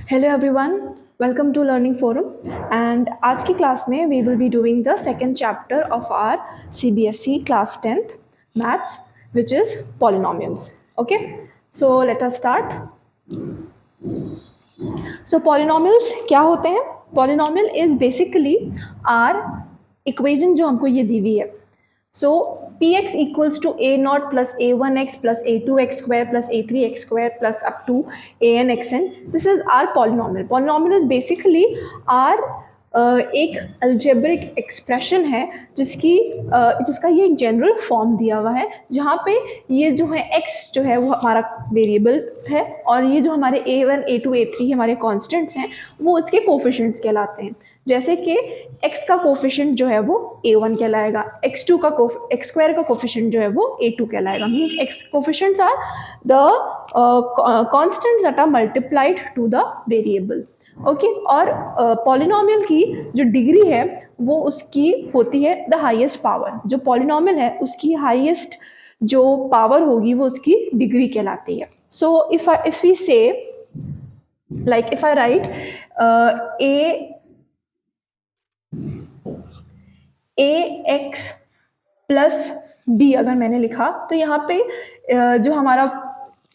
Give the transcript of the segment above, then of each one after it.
Hello everyone, welcome to Learning Forum and आज की class में we will be doing the second chapter of our CBSE class 10th maths which is polynomials. Okay, so let us start. So polynomials क्या होते हैं? Polynomial is basically our equation जो हमको ये दी हुई है. So px equals to a naught plus a1x plus a2x square plus a3x square plus up to an xn. This is our polynomial. Polynomial is basically our एक algebraic expression है जिसका ये एक जनरल फॉर्म दिया हुआ है जहाँ पे ये जो है x जो है वो हमारा वेरिएबल है और ये जो हमारे a1, a2, a3 हमारे कांस्टेंट्स हैं वो उसके कोफिशिएंट्स कहलाते हैं. जैसे कि x का कोफिशिएंट जो है वो a1 कहलाएगा, x2 का x स्क्वायर का कोफिशिएंट जो है वो a2 कहलाएगा. Means x coefficients are the constants that are multiplied to the variable. Okay और पॉलिनोमियल की जो डिग्री है वो उसकी होती है द हाईएस्ट पावर. जो पॉलिनोमियल है उसकी हाईएस्ट जो पावर होगी वो उसकी डिग्री कहलाती है. So if we say like if I write A X plus B अगर मैंने लिखा तो यहाँ पे जो हमारा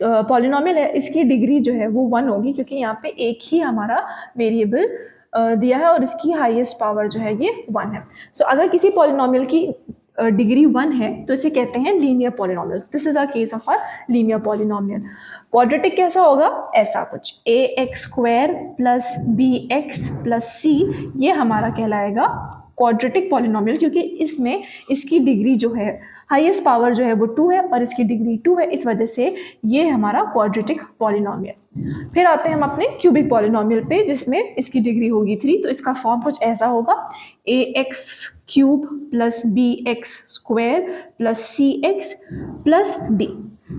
पॉलिनोमियल है इसकी डिग्री जो है वो 1 होगी क्योंकि यहाँ पे एक ही हमारा वेरिएबल दिया है और इसकी हाईएस्ट पावर जो है ये 1 है. सो अगर किसी पॉलिनोमियल की डिग्री 1 है तो इसे कहते हैं linear polynomials. This is our case of our linear polynomial. Quadratic कैसा होगा? ऐसा कुछ A X square plus B X plus C ये हमारा कहलाएगा क्वाड्रेटिक पॉलिनोमियल क्योंकि इसमें इसकी डिग्री जो है हाईएस्ट पावर जो है वो 2 है और इसकी डिग्री 2 है. इस वजह से ये हमारा क्वाड्रेटिक पॉलिनोमियल. फिर आते हैं हम अपने क्यूबिक पॉलिनोमियल पे जिसमें इसकी डिग्री होगी 3. तो इसका फॉर्म कुछ ऐसा होगा A X cube plus B X square plus C X plus D.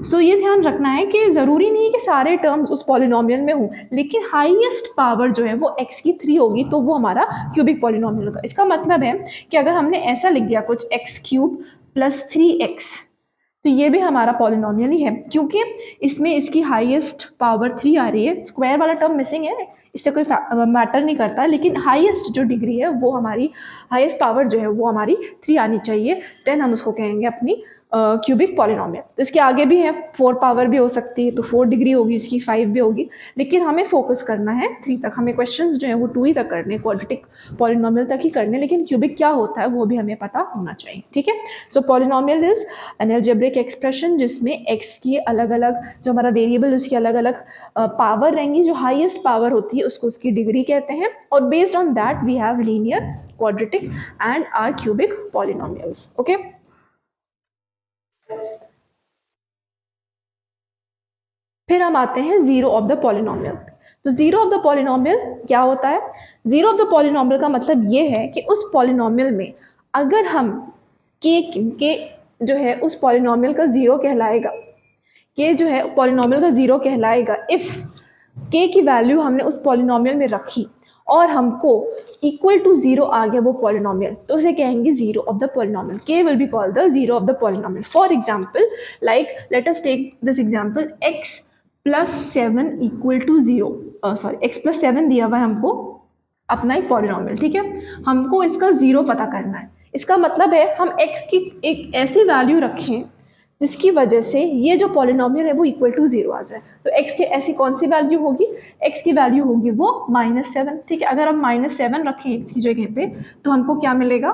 So ये ध्यान रखना है कि ज़रूरी नहीं है कि सारे टर्म्स उस पॉलिनोमियल में हों लेकिन हाईएस्ट पावर जो है वो x की 3 होगी तो वो हमारा क्यूबिक पॉलिनोमियल होगा. इसका मतलब है कि अगर हमने ऐसा लिख दिया कुछ x क्यूब प्लस 3x तो ये भी हमारा पॉलिनोमियल ही है क्योंकि इसमें इसकी हाईएस्ट पावर 3 आ रही है. स्क्वायर वाला टर्म मिसिंग है, इससे कोई मैटर नहीं करता लेकिन हाईएस्ट जो डिग्री है वो हमारी हाईएस्ट पावर जो है वो हमारी 3 आनी चाहिए. देन हम उसको कहेंगे अपनी क्यूबिक पॉलिनोमियल. तो इसके आगे भी है 4 पावर भी हो सकती है तो 4 डिग्री होगी उसकी, 5 भी होगी लेकिन हमें फोकस करना है 3 तक. हमें क्वेश्चंस जो है वो 2 ही तक करने, क्वाड्रेटिक पॉलिनोमियल तक ही करने, लेकिन क्यूबिक क्या होता है वो भी हमें पता होना चाहिए. ठीक है. So polynomial is an algebraic expression जिसमें एक्स की अलग अलग जो हमारा वेरिएबल उसकी अलग अलग पावर रहेंगी. जो हाईएस्ट पावर होती है उसको उसकी डिग्री कहते हैं और based on that we have linear, quadratic and or cubic polynomials. Okay. फिर हम आते हैं जीरो ऑफ द पॉलिनोमियल. तो जीरो ऑफ द पॉलिनोमियल क्या होता है? जीरो ऑफ द पॉलिनोमियल का मतलब ये है कि उस पॉलिनोमियल में अगर हम के जो है उस पॉलिनोमियल का जीरो कहलाएगा, के जो है पॉलिनोमियल का जीरो कहलाएगा इफ के की वैल्यू हमने उस पॉलिनोमियल में रखी और हमको इक्वल टू जीरो आ गया वो पॉलिनोमियल तो उसे कहेंगे जीरो ऑफ द पॉलिनोमियल. के will be called the zero of the polynomial. For example like let us take this example x plus 7 equal to 0. x plus 7 दिया हुआ है हमको अपना एक पॉलिनोमियल. ठीक है. हमको इसका जीरो पता करना है. इसका मतलब है हम x की एक ऐसी वैल्यू रखें जिसकी वजह से ये जो पॉलिनोमियल है वो इक्वल टू 0 आ जाए. तो x की ऐसी कौन सी वैल्यू होगी? x की वैल्यू होगी वो -7. ठीक है. अगर हम -7 रखें x की जगह पे तो हमको क्या मिलेगा?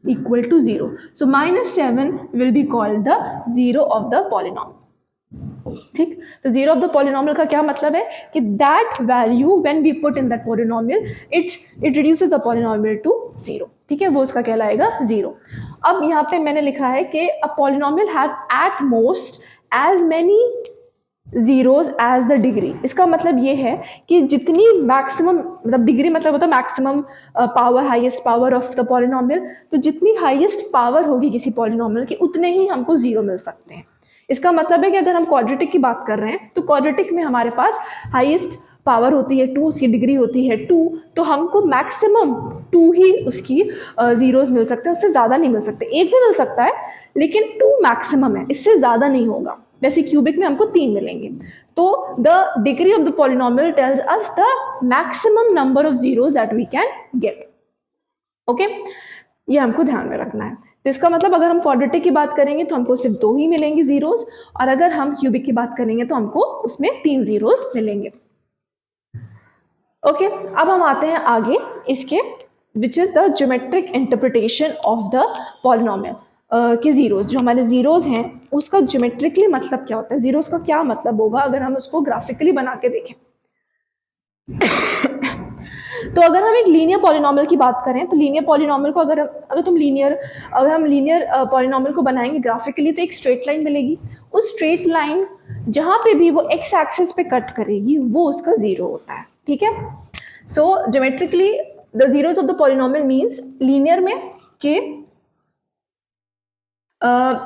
Equal to 0. So -7 will be called the zero of the polynomial. ठीक. तो जीरो ऑफ द पॉलिनोमियल का क्या मतलब है कि that value when we put in that polynomial it reduces the polynomial to 0. ठीक है. वो उसका कहलाएगा 0. अब यहाँ पे मैंने लिखा है कि a polynomial has at most as many zeros as the degree. इसका मतलब ये है कि जितनी मैक्सिमम मतलब डिग्री मतलब होता है maximum power, highest power of the polynomial. तो जितनी हाईएस्ट पावर होगी किसी पॉलिनोमियल की उतने ही हमको जीरो मिल सकते हैं. इसका मतलब है कि अगर हम क्वाड्रेटिक की बात कर रहे हैं तो क्वाड्रेटिक में हमारे पास हाईएस्ट पावर होती है 2, उसकी डिग्री होती है 2, तो हमको मैक्सिमम 2 ही उसकी जीरोज मिल सकते हैं, उससे ज़्यादा नहीं मिल सकते. एक भी मिल सकता है लेकिन 2 मैक्सिमम है, इससे ज़्यादा नहीं होगा. वैसे क्यूबिक में हमको 3 मिलेंगे. तो the degree of the polynomial tells us the maximum number of zeros that we can get. Okay, ये हमको ध्यान में रखना है। तो इसका मतलब अगर हम क्वाड्रेटिक की बात करेंगे तो हमको सिर्फ 2 ही मिलेंगे जीरोस, और अगर हम क्यूबिक की बात करेंगे तो हमको उसमें 3 जीरोस मिलेंगे। ओके, अब हम आते हैं आगे इसके, which is the geometric interpretation of the polynomial के जीरोस। जो हमारे जीरोस हैं उसका ज्योमेट्रिकली मतलब क्या होता है, जीरोस का क्या मतलब होगा अगर हम उसको ग्राफिकली बना के देखें। तो अगर हम एक लीनियर पॉलिनोमियल की बात करें तो लीनियर पॉलिनोमियल को अगर हम लीनियर पॉलिनोमियल को बनाएंगे ग्राफिकली तो एक स्ट्रेट लाइन मिलेगी। उस स्ट्रेट लाइन जहां पे भी वो एक्स एक्सिस पे कट करेगी वो उसका जीरो होता है। ठीक है, so geometrically the zeros of the polynomial means linear में कि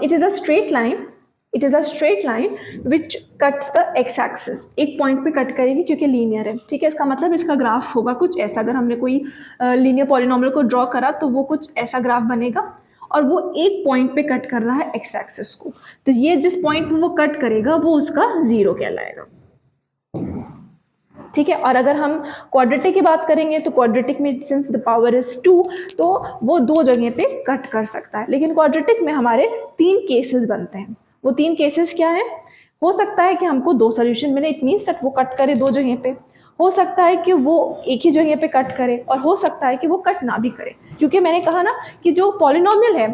it is a straight line which cuts the X axis, एक पॉइंट पे कट करेगी क्योंकि लीनियर है। ठीक है, इसका मतलब इसका ग्राफ होगा कुछ ऐसा। अगर हमने कोई लीनियर पॉलिनोमियल को ड्रॉ करा तो वो कुछ ऐसा ग्राफ बनेगा और वो एक पॉइंट पे कट कर रहा है एक्स एक्सिस को, तो ये जिस पॉइंट पे वो कट करेगा वो उसका जीरो कहलाएगा। ठीक है, और अगर हम क्वाड्रेटिक की बात करेंगे तो क्वाड्रेटिक में सिंस द पावर इज 2 तो वो 2 जगह पे कट कर सकता है। लेकिन क्वाड्रेटिक में हमारे 3 केसेस बनते हैं। वो 3 केसेस क्या है? हो सकता है कि हमको 2 सोल्यूशन मिले, इट मीन्स दैट वो कट करे 2 जगह पे। हो सकता है कि वो एक ही जगह पे कट करे, और हो सकता है कि वो कट ना भी करे, क्योंकि मैंने कहा ना कि जो पॉलिनोमियल है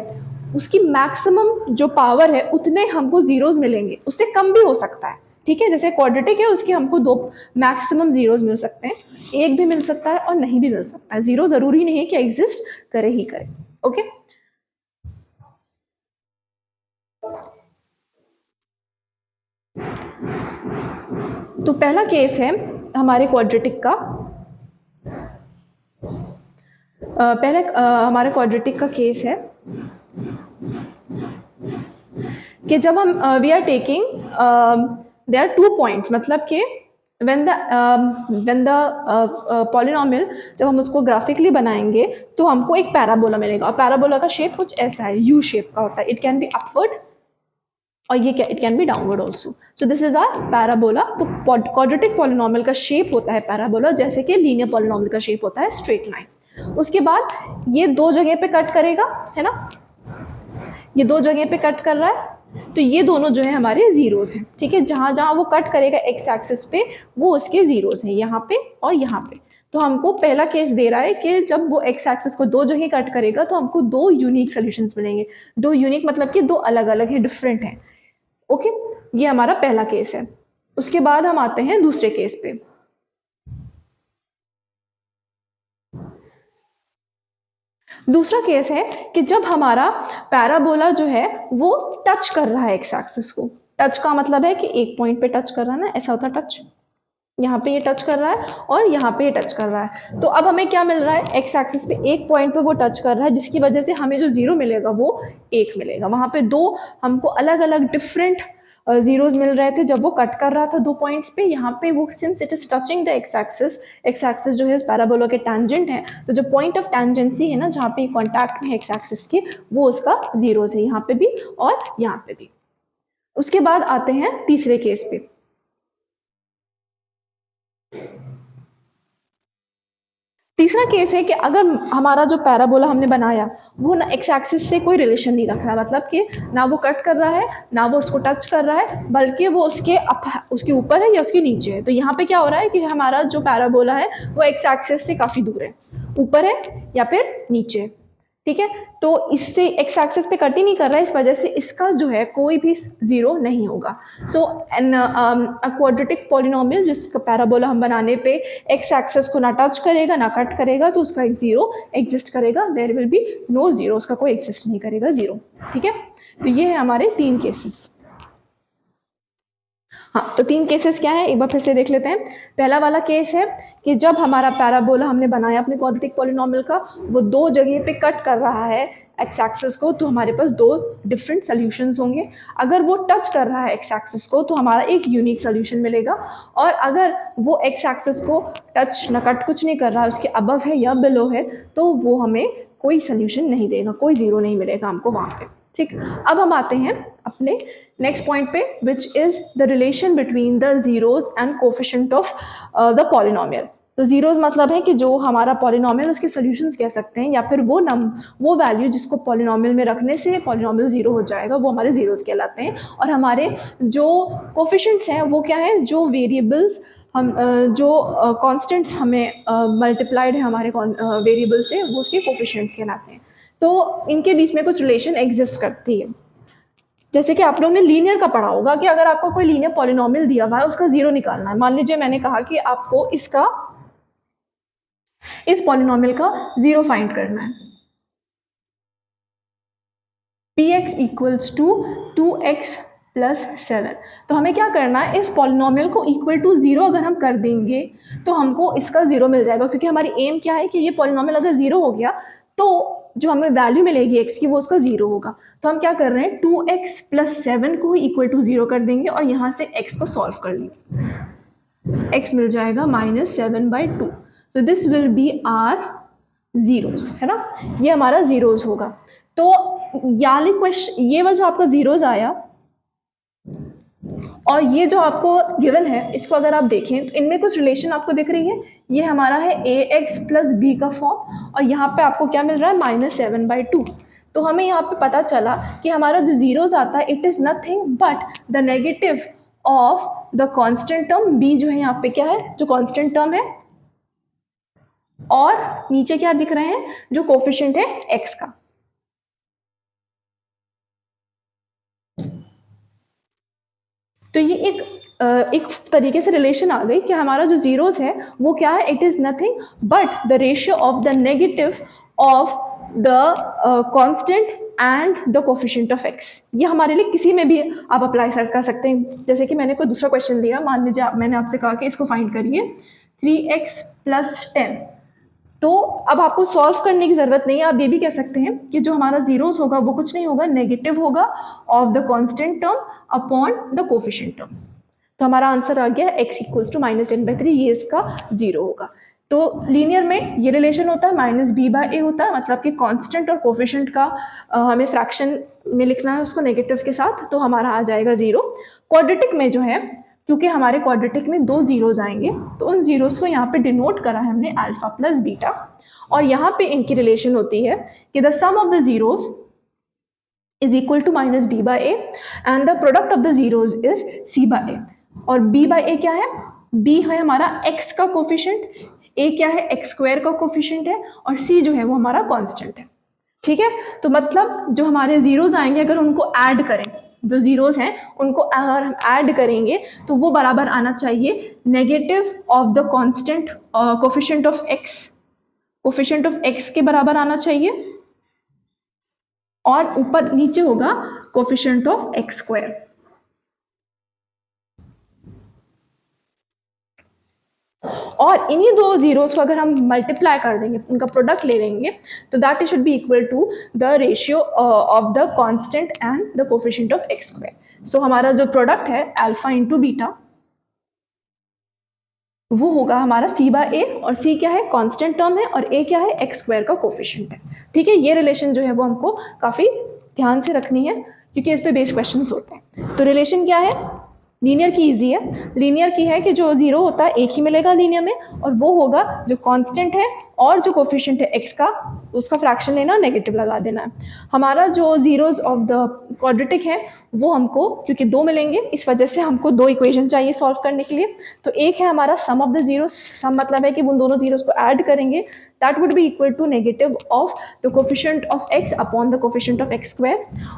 उसकी मैक्सिमम जो पावर है उतने हमको जीरोस मिलेंगे, उससे कम भी हो सकता है। ठीक है, जैसे क्वाड्रेटिक है उसके हमको 2 मैक्सिमम जीरोस मिल सकते हैं, एक भी मिल सकता है और नहीं भी मिल सकता है। जीरो जरूरी नहीं है कि एग्जिस्ट करे ही करे। ओके, तो पहला केस है हमारे क्वाड्रेटिक का। हमारे क्वाड्रेटिक का केस है कि जब हम we are taking there are 2 points, मतलब कि when the polynomial जब हम उसको ग्राफिकली बनाएंगे तो हमको एक पैराबोला मिलेगा, और पैराबोला का शेप कुछ ऐसा है, यू शेप का होता है। इट कैन बी अपवर्ड और ये क्या, it can be downward also. So this is our parabola. तो क्वाड्रेटिक पॉलिनोमियल का शेप होता है पैराबोला, जैसे कि लीनियर पॉलिनोमियल का शेप होता है स्ट्रेट लाइन। उसके बाद ये 2 जगह पे कट करेगा, है ना, ये 2 जगह पे कट कर रहा है, तो ये दोनों जो है हमारे जीरोस हैं। ठीक है, जहां जहां वो कट करेगा एक्स एक्सिस पे वो उसके जीरोस हैं, यहाँ पे और यहाँ पे। तो हमको पहला केस दे रहा है कि जब वो एक्स एक्सिस को 2 जगह कट करेगा तो हमको 2 यूनिक सोल्यूशंस मिलेंगे। 2 यूनिक मतलब कि 2 अलग अलग है, डिफरेंट है। ओके, ये हमारा पहला केस है। उसके बाद हम आते हैं दूसरे केस पे। दूसरा केस है कि जब हमारा पैराबोला जो है वो टच कर रहा है एक्स एक्सिस को। टच का मतलब है कि एक पॉइंट पे टच कर रहा है ना, ऐसा होता है टच, यहाँ पे ये टच कर रहा है और यहाँ पे ये टच कर रहा है। तो अब हमें क्या मिल रहा है, एक्स एक्सिस पे एक पॉइंट पे वो टच कर रहा है, जिसकी वजह से हमें जो जीरो मिलेगा वो 1 मिलेगा। वहां पे 2 हमको अलग अलग डिफरेंट जीरोस मिल रहे थे जब वो कट कर रहा था 2 पॉइंट्स पे। यहाँ पे वो since it is touching the X axis जो है पैराबोला के टैंजेंट है, तो जो पॉइंट ऑफ टैंजेंसी है ना, जहाँ पे कॉन्टैक्ट में एक्स एक्सिस के, वो उसका जीरोस है, यहाँ पे भी और यहाँ पे भी। उसके बाद आते हैं तीसरे केस पे। तीसरा केस है कि अगर हमारा जो पैराबोला हमने बनाया वो ना एक्स एक्सिस से कोई रिलेशन नहीं रख रहा है, मतलब कि ना वो कट कर रहा है ना वो उसको टच कर रहा है, बल्कि वो उसके ऊपर है या उसके नीचे है। तो यहाँ पे क्या हो रहा है कि हमारा जो पैराबोला है वो एक्स एक्सिस से काफ़ी दूर है, ऊपर है या फिर नीचे है। ठीक है, तो इससे एक्स एक्सिस पे कट ही नहीं कर रहा है, इस वजह से इसका जो है कोई भी जीरो नहीं होगा। सो एन क्वाड्रेटिक पॉलिनोमियल जिसका पैराबोला हम बनाने पे एक्स एक्सिस को ना टच करेगा ना कट करेगा, तो उसका एक जीरो एग्जिस्ट करेगा, there will be no zero, उसका कोई एग्जिस्ट नहीं करेगा जीरो। ठीक है, तो ये है हमारे 3 केसेस। हाँ, तो 3 केसेस क्या है, एक बार फिर से देख लेते हैं। पहला वाला केस है कि जब हमारा पैराबोला हमने बनाया अपने क्वाड्रेटिक पॉलिनोमियल का, वो 2 जगह पे कट कर रहा है एक्स एक्सिस को, तो हमारे पास 2 डिफरेंट सोल्यूशंस होंगे। अगर वो टच कर रहा है एक्स एक्सिस को तो हमारा एक यूनिक सोल्यूशन मिलेगा, और अगर वो एक्स एक्सिस को टच न कट कुछ नहीं कर रहा है, उसके अबव है या बिलो है, तो वो हमें कोई सोल्यूशन नहीं देगा, कोई जीरो नहीं मिलेगा हमको वहाँ पे। ठीक, अब हम आते हैं अपने नेक्स्ट पॉइंट पे, which is the relation between the zeros and coefficient of the polynomial. तो जीरोज मतलब है कि जो हमारा पॉलिनोमियल उसके सॉल्यूशंस कह सकते हैं, या फिर वो वैल्यू जिसको पॉलिनोमियल में रखने से पॉलिनोमियल जीरो हो जाएगा, वो हमारे जीरोज कहलाते हैं। और हमारे जो कोफिशिएंट्स हैं वो क्या है, जो वेरिएबल्स हम जो कांस्टेंट्स हमें मल्टीप्लाइड है हमारे वेरिएबल से, वो उसके कोफिशिएंट्स कहलाते हैं। तो इनके बीच में कुछ रिलेशन एग्जिस्ट करती है। जैसे कि आप लोग ने लीनियर का पढ़ा होगा कि अगर आपको कोई लीनियर पॉलिनोमियल दिया हुआ है, उसका जीरो निकालना है। मान लीजिए मैंने कहा कि आपको इस पॉलिनोमियल का जीरो फाइंड करना है। px equals to 2x plus 7। तो हमें क्या करना है, इस पॉलिनोमियल को इक्वल टू जीरो अगर हम कर देंगे तो हमको इसका जीरो मिल जाएगा, क्योंकि हमारी एम क्या है कि ये पॉलिनोमियल अगर जीरो हो गया तो जो हमें वैल्यू मिलेगी एक्स की वो उसका जीरो होगा। तो हम क्या कर रहे हैं, 2x प्लस 7 को इक्वल टू जीरो कर देंगे और यहाँ से x को सॉल्व कर लेंगे। x मिल जाएगा -7/2। तो this will be our zeros, है ना, ये हमारा जीरोस होगा। तो याली क्वेश्चन ये वाला जो आपका जीरोस आया और ये जो आपको गिवन है, इसको अगर आप देखें तो इनमें कुछ रिलेशन आपको दिख रही है। ये हमारा है ax प्लस बी का फॉर्म, और यहाँ पे आपको क्या मिल रहा है, -7/2। तो हमें यहाँ पे पता चला कि हमारा जो जीरोस आता है, it is nothing but the negative of the constant term b, जो है यहाँ पे क्या है, जो कांस्टेंट टर्म है, और नीचे क्या दिख रहे हैं, जो कोफिशिएंट है x का। तो ये एक तरीके से रिलेशन आ गई कि हमारा जो जीरोस है वो क्या है, it is nothing but the ratio of the negative of the constant and the coefficient of x। ये हमारे लिए किसी में भी आप अप्लाई कर सकते हैं। जैसे कि मैंने कोई दूसरा क्वेश्चन लिया, मान लीजिए मैंने आपसे कहा कि इसको फाइंड करिए 3x प्लस 10। तो अब आपको सॉल्व करने की ज़रूरत नहीं है, आप ये भी कह सकते हैं कि जो हमारा जीरोस होगा वो कुछ नहीं होगा, नेगेटिव होगा of the constant term upon the coefficient term. तो हमारा आंसर आ गया x इक्वल्स टू -10/3, ये इसका जीरो होगा। तो लीनियर में ये रिलेशन होता है -b/a होता है, मतलब कि कांस्टेंट और कोफिशिएंट का हमें फ्रैक्शन में लिखना है उसको नेगेटिव के साथ, तो हमारा आ जाएगा जीरो। क्वाड्रेटिक में जो है, क्योंकि हमारे क्वाड्रेटिक में दो जीरोज आएंगे, तो उन जीरोज को यहाँ पे डिनोट करा है हमने अल्फा प्लस बीटा, और यहाँ पे इनकी रिलेशन होती है कि the sum of the zeros is equal to -b/a and the product of the zeros is c/a। और b/a क्या है, b है हमारा x का कोफिशिएंट, a क्या है x² का कोफिशिएंट है, और c जो है वो हमारा कांस्टेंट है। ठीक है, तो मतलब जो हमारे जीरोज आएंगे अगर उनको ऐड करें, जो जीरोज हैं उनको अगर हम ऐड करेंगे तो वो बराबर आना चाहिए negative of the constant coefficient of x के बराबर आना चाहिए, और ऊपर नीचे होगा कोफिशिएंट ऑफ x²। और इन्हीं दो जीरोस को अगर हम मल्टीप्लाई कर देंगे, उनका प्रोडक्ट ले लेंगे, तो that should be equal to the ratio of the constant and the coefficient of x²। सो हमारा जो प्रोडक्ट है अल्फा इंटू बीटा, वो होगा हमारा c/a, और c क्या है, कांस्टेंट टर्म है, और a क्या है, x² का कोफिशिएंट है। ठीक है, ये रिलेशन जो है वो हमको काफ़ी ध्यान से रखनी है, क्योंकि इस पे बेस्ड क्वेश्चंस होते हैं। तो रिलेशन क्या है, लीनियर की इजी है। लीनियर की है कि जो जीरो होता है एक ही मिलेगा लीनियर में, और वो होगा जो कांस्टेंट है और जो कोफिशिएंट है x का, उसका फ्रैक्शन लेना, नेगेटिव लगा देना है। हमारा जो जीरोज ऑफ द क्वाड्रेटिक है वो हमको, क्योंकि दो मिलेंगे, इस वजह से हमको दो इक्वेशन चाहिए सॉल्व करने के लिए। तो एक है हमारा sum of the zeros, sum मतलब है कि उन दोनों जीरोस को ऐड करेंगे, that would be equal to negative of the coefficient of x upon the coefficient of x²।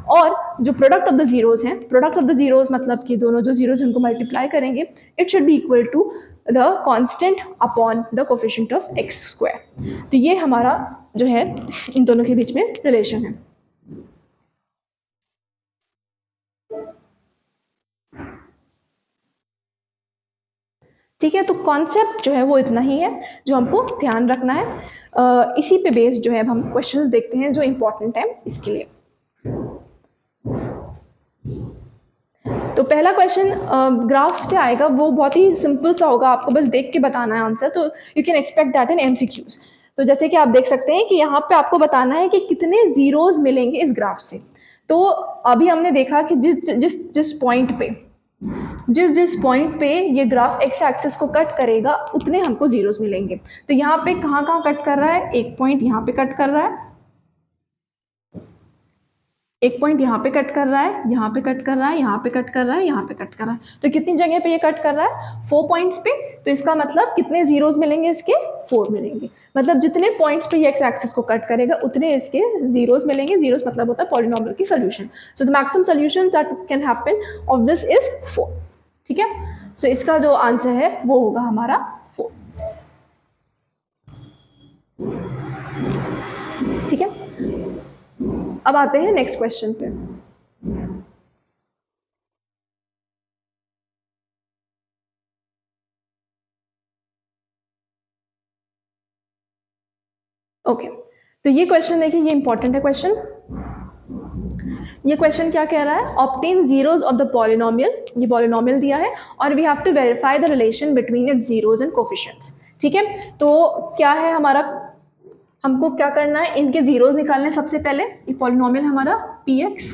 और जो प्रोडक्ट ऑफ द जीरोस हैं, प्रोडक्ट ऑफ द जीरोस मतलब कि दोनों जो जीरोस उनको मल्टीप्लाई करेंगे, it should be equal to the constant upon the coefficient of x²। तो ये हमारा जो है इन दोनों के बीच में रिलेशन है। ठीक है, तो कॉन्सेप्ट जो है वो इतना ही है जो हमको ध्यान रखना है। इसी पे बेस्ड जो है हम क्वेश्चंस देखते हैं जो इम्पोर्टेंट है इसके लिए। तो पहला क्वेश्चन ग्राफ से आएगा, वो बहुत ही सिंपल सा होगा, आपको बस देख के बताना है आंसर, तो you can expect that in MCQs। तो जैसे कि आप देख सकते हैं कि यहाँ पे आपको बताना है कि कितने जीरोज मिलेंगे इस ग्राफ से। तो अभी हमने देखा कि जिस पॉइंट पे ये ग्राफ एक्स एक्सिस को कट करेगा उतने हमको जीरोस मिलेंगे। तो यहाँ पे कहाँ कट कर रहा है, एक पॉइंट यहाँ पे कट कर रहा है, एक पॉइंट यहाँ पे कट कर रहा है, यहाँ पे कट कर रहा है, यहाँ पे कट कर रहा है, यहाँ पे कट कर रहा है। तो कितनी जगह पे ये कट कर रहा है, 4 पॉइंट्स पे। तो इसका मतलब कितने जीरोस मिलेंगे इसके, 4 मिलेंगे। मतलब जितने पॉइंट्स पे ये एक्स एक्सिस को कट करेगा उतने इसके जीरोस मिलेंगे। जीरोस मतलब होता है पॉलिनॉमियल की solution. So the maximum solution that can happen of this is 4। ठीक है, सो इसका जो आंसर है वो होगा हमारा 4। ठीक है, अब आते हैं नेक्स्ट क्वेश्चन पे। ओके, तो ये क्वेश्चन देखिए, ये इंपॉर्टेंट है क्वेश्चन। ये क्वेश्चन क्या कह रहा है, obtain zeros of the polynomial. ये पॉलिनोमियल दिया है और we have to verify the relation between its zeros and coefficients. ठीक है, तो क्या है हमारा, हमको क्या करना है, इनके जीरोस निकालने हैं सबसे पहले। ये पॉलिनोमियल हमारा px,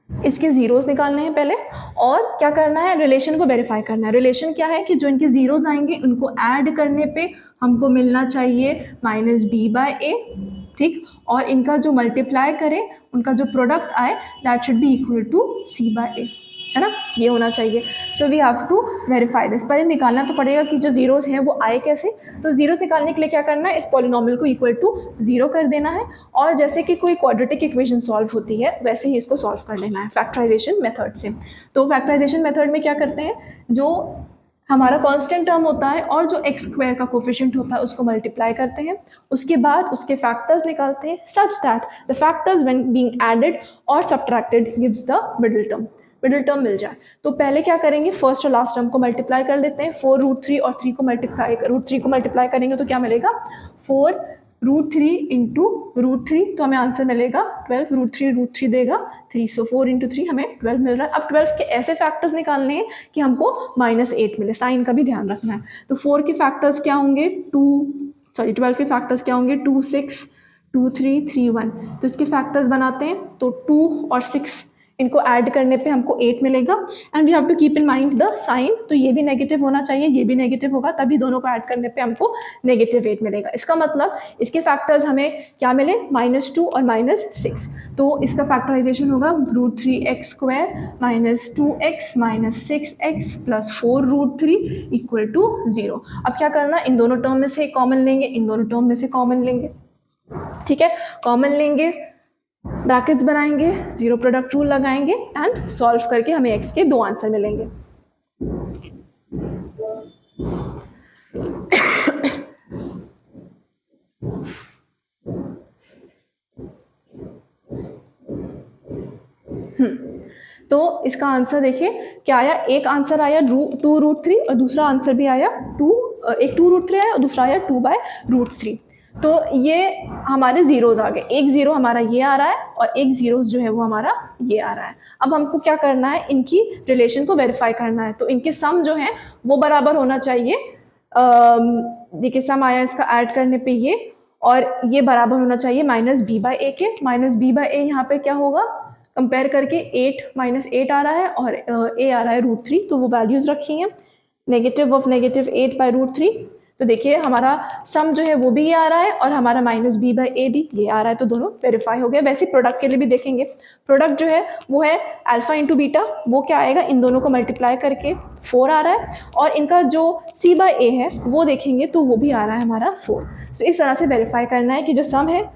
इसके जीरोस निकालने हैं पहले, और क्या करना है, रिलेशन को वेरीफाई करना है। रिलेशन क्या है कि जो इनके जीरोस आएंगे उनको ऐड करने पे हमको मिलना चाहिए -b/a। ठीक, और इनका जो मल्टीप्लाई करें, उनका जो प्रोडक्ट आए that should be equal to c/a, है ना, ये होना चाहिए। So we have to verify this. पहले निकालना तो पड़ेगा कि जो जीरोस हैं वो आए कैसे। तो जीरोस निकालने के लिए क्या करना है, इस पॉलिनोमियल को इक्वल टू 0 कर देना है, और जैसे कि कोई क्वाड्रेटिक इक्वेशन सॉल्व होती है वैसे ही इसको सॉल्व कर लेना है फैक्टराइजेशन मेथड से। तो फैक्टराइजेशन मेथड में क्या करते हैं, जो हमारा कांस्टेंट टर्म होता है और जो एक्स स्क्वायर का कोफिशिएंट होता है उसको मल्टीप्लाई करते हैं, उसके बाद उसके फैक्टर्स निकालते हैं such that the factors when being added और subtracted gives the middle term मिल जाए। तो पहले क्या करेंगे, फर्स्ट और लास्ट टर्म को मल्टीप्लाई कर देते हैं। 4√3 और 3 को मल्टीप्लाई करेंगे तो क्या मिलेगा, 4√3 इंटू √3, तो हमें आंसर मिलेगा 12। √3 देगा 3, सो 4 इंटू 3 हमें 12 मिल रहा है। अब 12 के ऐसे फैक्टर्स निकालने हैं कि हमको -8 मिले, साइन का भी ध्यान रखना है। तो 4 के फैक्टर्स क्या होंगे, 12 के फैक्टर्स क्या होंगे, 2, 6, 2, 3, 3, 1। तो इसके फैक्टर्स बनाते हैं, तो 2 और 6 इनको ऐड करने पे हमको 8 मिलेगा। And we have to keep in mind the sign, तो ये भी नेगेटिव होना चाहिए, ये भी नेगेटिव होगा, तभी दोनों को ऐड करने पे हमको -8 मिलेगा। इसका मतलब इसके फैक्टर्स हमें क्या मिले, -2 और -6। तो इसका फैक्टराइजेशन होगा √3x² -2x -6x + 4√3 = 0। अब क्या करना, इन दोनों टर्म में से कॉमन लेंगे, इन दोनों टर्म में से कॉमन लेंगे। ठीक है, कॉमन लेंगे, ब्रैकेट्स बनाएंगे, जीरो प्रोडक्ट रूल लगाएंगे एंड सॉल्व करके हमें x के 2 आंसर मिलेंगे। तो इसका आंसर देखिए क्या आया, एक आंसर आया 2√3 और दूसरा आंसर भी आया 2, एक 2√3 आया और दूसरा आया 2/√3। तो ये हमारे जीरोस आ गए, एक जीरो हमारा ये आ रहा है और एक जीरोस जो है वो हमारा ये आ रहा है। अब हमको क्या करना है, इनकी रिलेशन को वेरीफाई करना है। तो इनके सम जो है वो बराबर होना चाहिए। देखिए सम आया इसका ऐड करने पे ये, और ये बराबर होना चाहिए -b/a के। -b/a यहाँ पे क्या होगा, कंपेयर करके 8 -8 आ रहा है और a आ रहा है √3, तो वो वैल्यूज रखी हैं, -8/√3। तो देखिए हमारा सम जो है वो भी ये आ रहा है और हमारा -b/a भी ये आ रहा है, तो दोनों वेरीफाई हो गए। वैसे प्रोडक्ट के लिए भी देखेंगे, प्रोडक्ट जो है वो है अल्फा इंटू बीटा, वो क्या आएगा, इन दोनों को मल्टीप्लाई करके 4 आ रहा है, और इनका जो c/a है वो देखेंगे तो वो भी आ रहा है हमारा 4। सो इस तरह से वेरीफाई करना है कि जो सम है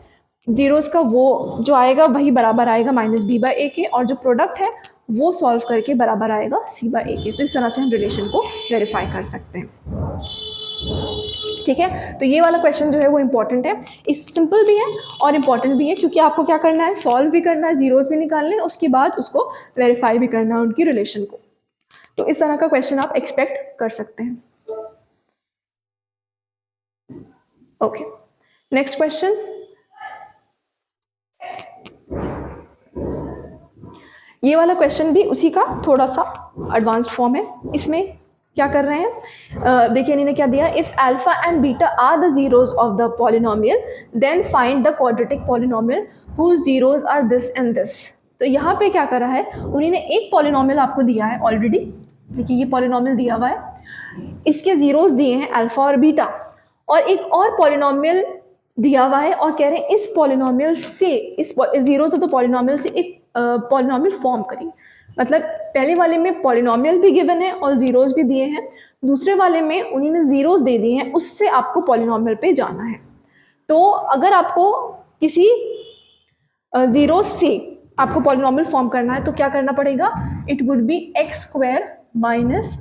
जीरोस का वो जो आएगा वही बराबर आएगा -b/a के, और जो प्रोडक्ट है वो सॉल्व करके बराबर आएगा c/a के। तो इस तरह से हम रिलेशन को वेरीफाई कर सकते हैं। ठीक है, तो ये वाला क्वेश्चन जो है वो इम्पॉर्टेंट है, इस सिंपल भी है और इम्पॉर्टेंट भी है, क्योंकि आपको क्या करना है, सॉल्व भी करना है, जीरोस भी निकालने, उसके बाद उसको वेरीफाई भी करना है उनकी रिलेशन को। तो इस तरह का क्वेश्चन आप एक्सपेक्ट कर सकते हैं। Okay, next question. ये वाला क्वेश्चन भी उसी का थोड़ा सा एडवांस्ड फॉर्म है। इसमें क्या कर रहे हैं, देखिए इन्होंने क्या दिया, if alpha and beta are the zeros of the polynomial then find the quadratic polynomial whose zeros are this and this. तो यहाँ पे क्या करा है, उन्होंने एक पॉलिनोमियल आपको दिया है ऑलरेडी, देखिए ये पॉलिनोमियल दिया हुआ है, इसके जीरोज दिए हैं अल्फा और बीटा, और एक और पॉलिनोमियल दिया हुआ है और कह रहे हैं इस पॉलिनोमियल से, इस जीरोज ऑफ द पॉलिनोमियल से एक पॉलिनोमियल फॉर्म करिए। मतलब पहले वाले में पॉलिनोमियल भी गिवन है और जीरोज भी दिए हैं, दूसरे वाले में उन्होंने जीरोज दे दिए हैं, उससे आपको पॉलिनोमियल पे जाना है। तो अगर आपको किसी जीरो से आपको पॉलिनोमियल फॉर्म करना है तो क्या करना पड़ेगा, it would be X square minus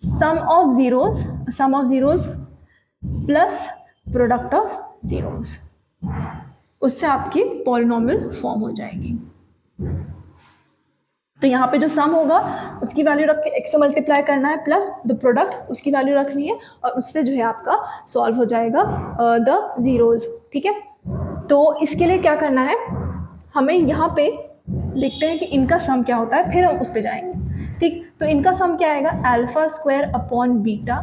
sum of zeros plus product of zeros, उससे आपकी पॉलिनोमियल फॉर्म हो जाएगी। तो यहाँ पे जो सम होगा उसकी वैल्यू रख के x से मल्टीप्लाई करना है, प्लस द प्रोडक्ट उसकी वैल्यू रखनी है, और उससे जो है आपका सॉल्व हो जाएगा द जीरोज। ठीक है, तो इसके लिए क्या करना है, हमें यहाँ पे देखते हैं कि इनका सम क्या होता है, फिर हम उस पर जाएंगे। ठीक, तो इनका सम क्या आएगा, alpha square upon beta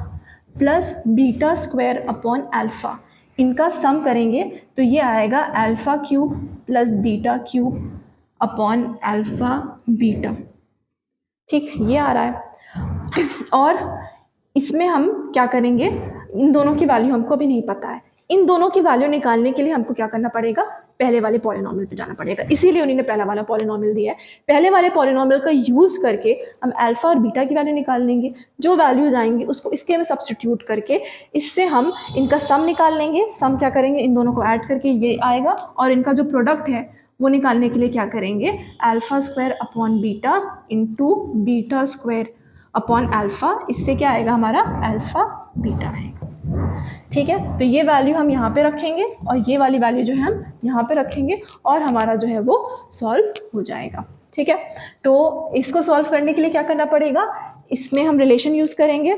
plus beta square upon alpha, इनका सम करेंगे तो ये आएगा alpha cube plus beta cube upon alpha beta. ठीक, ये आ रहा है। और इसमें हम क्या करेंगे, इन दोनों की वैल्यू हमको अभी नहीं पता है, इन दोनों की वैल्यू निकालने के लिए हमको क्या करना पड़ेगा, पहले वाले पॉलिनोमियल पे जाना पड़ेगा, इसीलिए उन्होंने पहला वाला पॉलिनोमियल दिया है। पहले वाले पॉलिनोमियल का यूज़ करके हम अल्फा और बीटा की वैल्यू निकाल लेंगे, जो वैल्यूज आएंगी उसको इसके में सब्सटीट्यूट करके इससे हम इनका सम निकाल लेंगे। सम क्या करेंगे, इन दोनों को ऐड करके ये आएगा, और इनका जो प्रोडक्ट है वो निकालने के लिए क्या करेंगे, alpha square upon beta into beta square upon alpha, इससे क्या आएगा हमारा अल्फा बीटा आएगा। ठीक है, तो ये वैल्यू हम यहाँ पे रखेंगे और ये वाली वैल्यू जो है हम यहाँ पे रखेंगे, और हमारा जो है वो सॉल्व हो जाएगा। ठीक है, तो इसको सॉल्व करने के लिए क्या करना पड़ेगा, इसमें हम रिलेशन यूज़ करेंगे,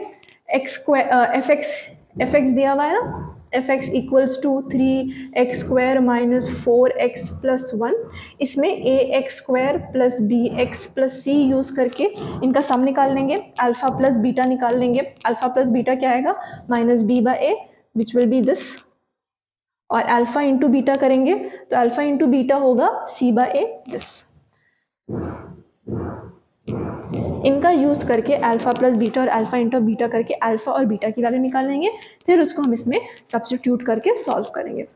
एक्स स्क्वायर एफ एक्स दिया हुआ है ना, F X equals to 3x square minus 4x plus 1, इसमें A X square plus B X plus C use करके इनका सम निकाल लेंगे, अल्फा प्लस बीटा निकाल लेंगे। अल्फा प्लस बीटा क्या आएगा, minus B by A which will be this, और अल्फा इंटू बीटा करेंगे तो अल्फा इंटू बीटा होगा सी बाई ए दिस। इनका यूज़ करके अल्फा प्लस बीटा और अल्फा इंटू बीटा करके अल्फा और बीटा की वैल्यू निकाल लेंगे, फिर उसको हम इसमें सब्स्टिट्यूट करके सॉल्व करेंगे।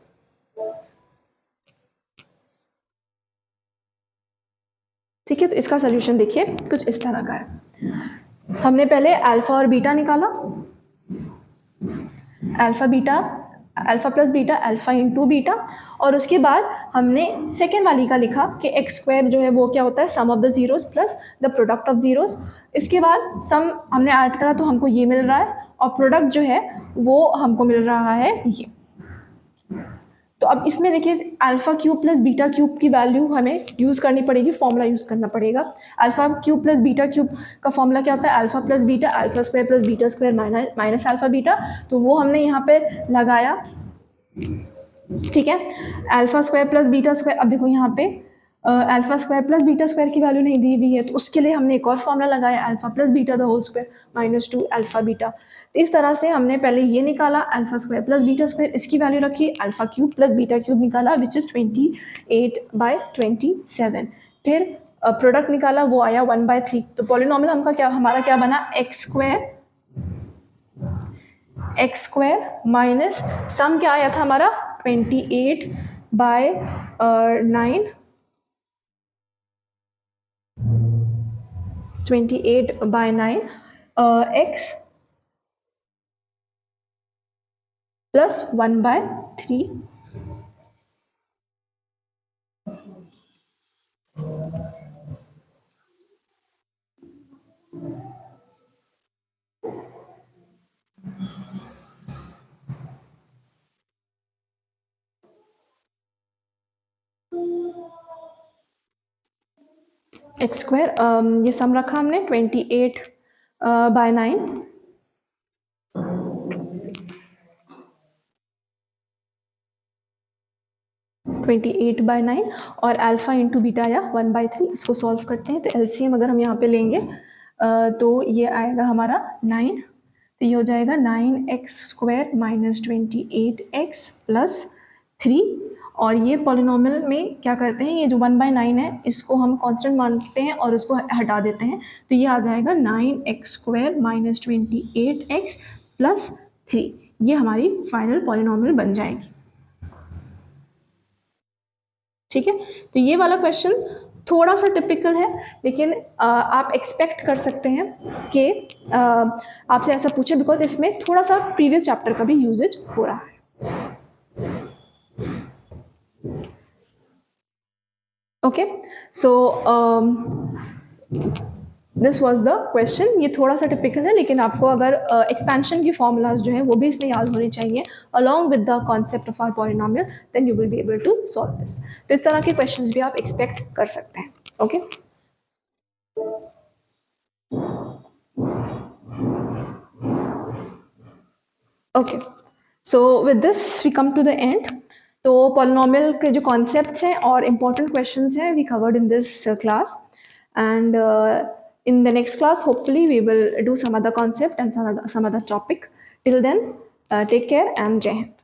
ठीक है, तो इसका सोल्यूशन देखिए कुछ इस तरह का है। हमने पहले अल्फा और बीटा निकाला, alpha plus beta alpha into beta, और उसके बाद हमने सेकेंड वाली का लिखा कि एक्स स्क्वायर जो है वो क्या होता है, sum of the zeros plus the product of zeros. इसके बाद सम हमने ऐड करा तो हमको ये मिल रहा है, और प्रोडक्ट जो है वो हमको मिल रहा है ये। तो अब इसमें देखिए alpha cube plus beta cube की वैल्यू हमें यूज़ करनी पड़ेगी, फॉर्मूला यूज़ करना पड़ेगा। Alpha cube plus beta cube का फॉर्मूला क्या होता है, alpha plus beta alpha square plus beta square minus alpha beta, तो वो हमने यहाँ पे लगाया। ठीक है, alpha square plus beta square, अब देखो यहाँ पे alpha square plus beta square की वैल्यू नहीं दी हुई है, तो उसके लिए हमने एक और फॉर्मूला लगाया, alpha plus beta the whole square minus 2 alpha beta. इस तरह से हमने पहले ये निकाला alpha square plus beta square, इसकी वैल्यू रखी, alpha cube plus beta cube निकाला विच इज़ 28/27, फिर प्रोडक्ट निकाला वो आया 1/3। तो पॉलिनोमियल हमारा क्या बना, एक्स स्क्वायर माइनस सम क्या आया था हमारा 28/9 x प्लस 1/3। एक्स स्क्वायर ये सम रखा हमने 28/9 28/9 और अल्फा इंटू बीटा आया 1/3। इसको सॉल्व करते हैं, तो एलसीएम अगर हम यहाँ पे लेंगे तो ये आएगा हमारा 9 तो ये हो जाएगा 9x² माइनस 28x प्लस 3। और ये पॉलिनॉमियल में क्या करते हैं, ये जो 1/9 है इसको हम कांस्टेंट मानते हैं और उसको हटा देते हैं, तो ये आ जाएगा 9x² माइनस 28x प्लस 3। ये हमारी फाइनल पॉलिनॉमियल बन जाएगी। ठीक है, तो ये वाला क्वेश्चन थोड़ा सा टिपिकल है, लेकिन आप एक्सपेक्ट कर सकते हैं कि आपसे ऐसा पूछे, बिकॉज इसमें थोड़ा सा प्रीवियस चैप्टर का भी यूजेज हो रहा है। Okay, so this was the question. ये थोड़ा सा टिपिकल है, लेकिन आपको अगर एक्सपेंशन की फॉर्मूलाज जो है वो भी इसमें याद होनी चाहिए along with the concept of our polynomial, then you will be able to solve this. तो इस तरह के क्वेश्चंस भी आप एक्सपेक्ट कर सकते हैं। Okay, okay, so with this we come to the end. तो पॉलिनोमियल के जो कॉन्सेप्ट्स हैं और इम्पॉर्टेंट क्वेश्चंस हैं we covered in this class, and in the next class hopefully we will do some other concept and some other topic. Till then, take care and Jai Hind.